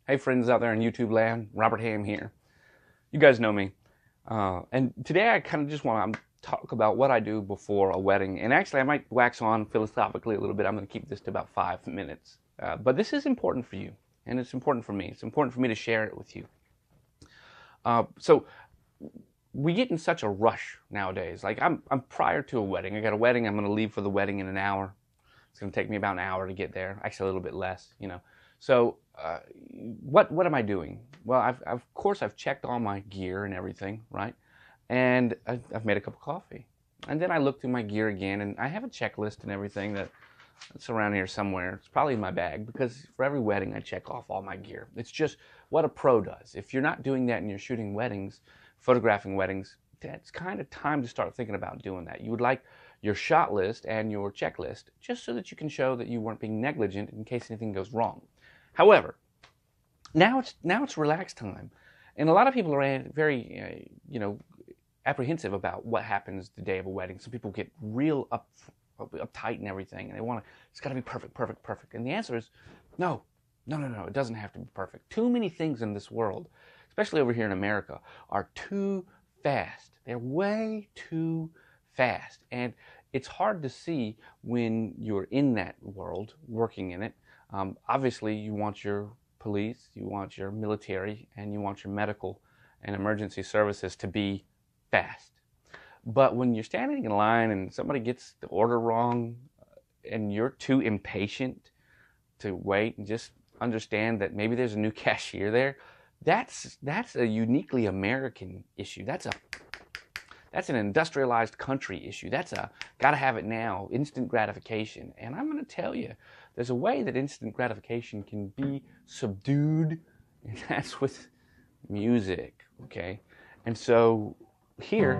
Hey friends out there in YouTube land, Robert Ham here. You guys know me. And today I kind of just want to talk about what I do before a wedding. And actually I might wax on philosophically a little bit. I'm going to keep this to about 5 minutes. But this is important for you. And it's important for me. It's important for me to share it with you. So we get in such a rush nowadays. Like I'm prior to a wedding. I got a wedding. I'm going to leave for the wedding in an hour. It's going to take me about an hour to get there. Actually a little bit less, you know. So what am I doing? Well, of course I've checked all my gear and everything, right? And I've made a cup of coffee. And then I look through my gear again, and I have a checklist and everything that's around here somewhere. It's probably in my bag, because for every wedding I check off all my gear. It's just what a pro does. If you're not doing that and you're shooting weddings, photographing weddings, that's kind of time to start thinking about doing that. You would like your shot list and your checklist just so that you can show that you weren't being negligent in case anything goes wrong. However, now it's relaxed time, and a lot of people are very apprehensive about what happens the day of a wedding. Some people get real uptight and everything, and they want to. It's got to be perfect, perfect, perfect. And the answer is no. It doesn't have to be perfect. Too many things in this world, especially over here in America, are too fast. They're way too fast, and it's hard to see when you're in that world, working in it. Obviously, you want your police, you want your military, and you want your medical and emergency services to be fast. But when you're standing in line and somebody gets the order wrong, and you're too impatient to wait and just understand that maybe there's a new cashier there, that's a uniquely American issue. That's an industrialized country issue. That's a gotta have it now, instant gratification. And I'm going to tell you, there's a way that instant gratification can be subdued, and that's with music, okay? And so here,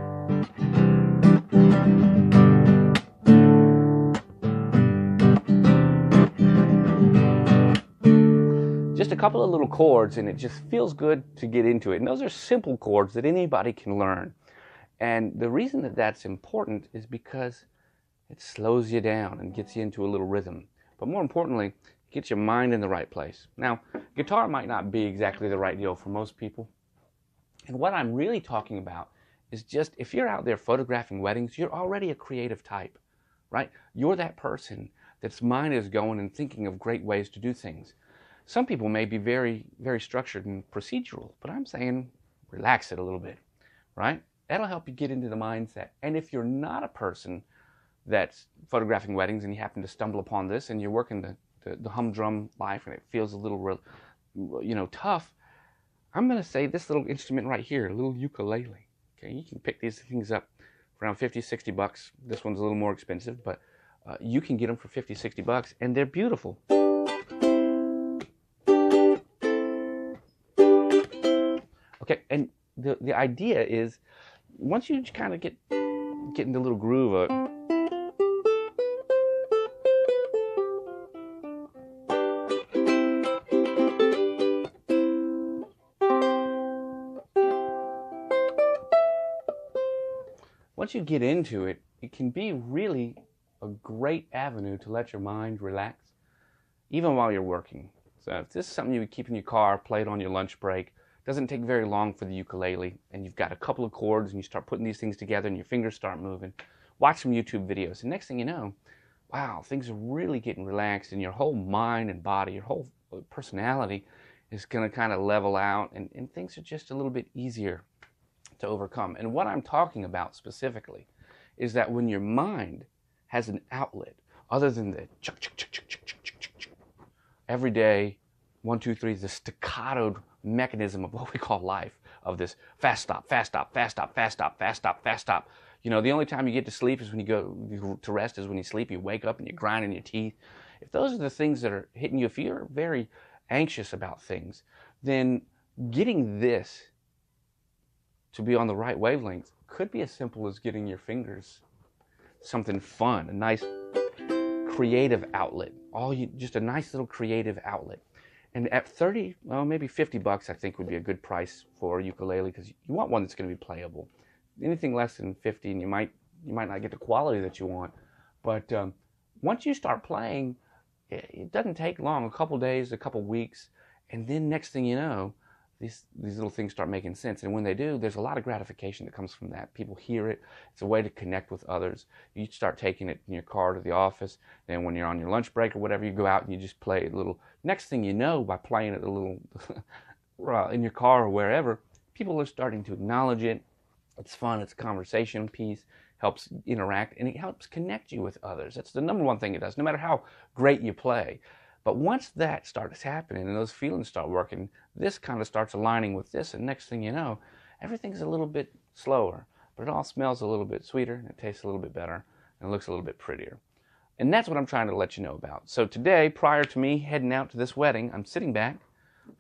just a couple of little chords, and it just feels good to get into it. And those are simple chords that anybody can learn. And the reason that that's important is because it slows you down and gets you into a little rhythm. But more importantly, it gets your mind in the right place. Now, guitar might not be exactly the right deal for most people. And what I'm really talking about is just, if you're out there photographing weddings, you're already a creative type, right? You're that person that's mind is going and thinking of great ways to do things. Some people may be very, very structured and procedural, but I'm saying relax it a little bit, right? That'll help you get into the mindset. And if you're not a person that's photographing weddings and you happen to stumble upon this and you're working the humdrum life and it feels a little, tough, I'm going to say this little instrument right here, a little ukulele. Okay, you can pick these things up for around 50, 60 bucks. This one's a little more expensive, but you can get them for 50, 60 bucks, and they're beautiful. Okay, and the idea is, once you kind of get in the little groove of it, once you get into it, it can be really a great avenue to let your mind relax, even while you're working. So if this is something you would keep in your car, play it on your lunch break, doesn't take very long for the ukulele, and you've got a couple of chords and you start putting these things together and your fingers start moving, watch some YouTube videos, and next thing you know, wow, things are really getting relaxed, and your whole mind and body, your whole personality is going to kind of level out, and things are just a little bit easier to overcome. And what I'm talking about specifically is that when your mind has an outlet other than the chuck, chuck, chuck, chuck, chuck, chuck, chuck, chuck, chuck, every day, 1, 2, 3, the staccatoed mechanism of what we call life, of this fast stop, fast stop, fast stop, fast stop, fast stop, fast stop. You know, the only time you get to sleep is when you go to rest, is when you sleep. You wake up and you're grinding your teeth. If those are the things that are hitting you, if you're very anxious about things, then getting this to be on the right wavelength could be as simple as getting your fingers something fun, a nice creative outlet. Just a nice little creative outlet. And at 30, well, maybe 50 bucks, I think would be a good price for a ukulele, because you want one that's going to be playable. Anything less than 50, and you might not get the quality that you want. But once you start playing, it doesn't take long, a couple days, a couple weeks, And then next thing you know, these little things start making sense. And when they do, there's a lot of gratification that comes from that. People hear it. It's a way to connect with others. You start taking it in your car to the office. Then when you're on your lunch break or whatever, you go out and you just play a little. Next thing you know, by playing it a little in your car or wherever, people are starting to acknowledge it. It's fun. It's a conversation piece. Helps interact, and it helps connect you with others. That's the number one thing it does, no matter how great you play. But once that starts happening and those feelings start working, this kind of starts aligning with this, and next thing you know, everything's a little bit slower, but it all smells a little bit sweeter, and it tastes a little bit better, and it looks a little bit prettier. And that's what I'm trying to let you know about. So today, prior to me heading out to this wedding, I'm sitting back,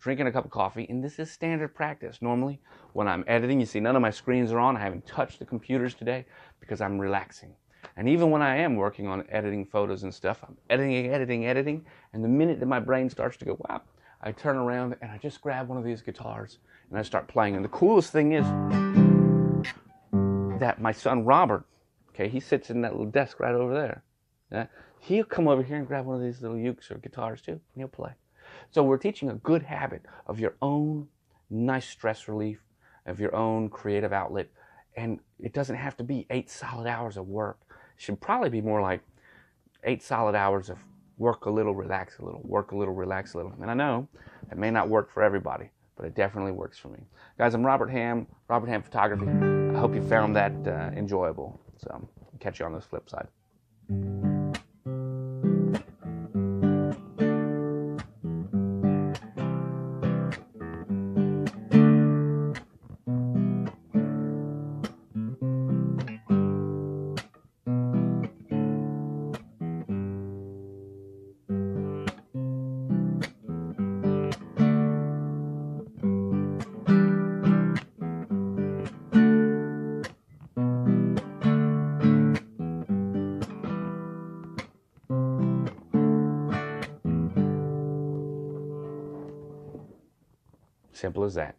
drinking a cup of coffee, and this is standard practice. Normally, when I'm editing, you see none of my screens are on. I haven't touched the computers today because I'm relaxing. And even when I am working on editing photos and stuff, I'm editing, and the minute that my brain starts to go, wow, I turn around and I just grab one of these guitars and I start playing. And the coolest thing is that my son Robert, okay, he sits in that little desk right over there. Yeah? He'll come over here and grab one of these little ukes or guitars too, and he'll play. So we're teaching a good habit of your own nice stress relief, of your own creative outlet. And it doesn't have to be 8 solid hours of work. It should probably be more like 8 solid hours of work a little, relax a little, work a little, relax a little. And I know it may not work for everybody, but it definitely works for me. Guys, I'm Robert Ham, Robert Ham Photography. I hope you found that enjoyable. So I'll catch you on this flip side. Simple as that.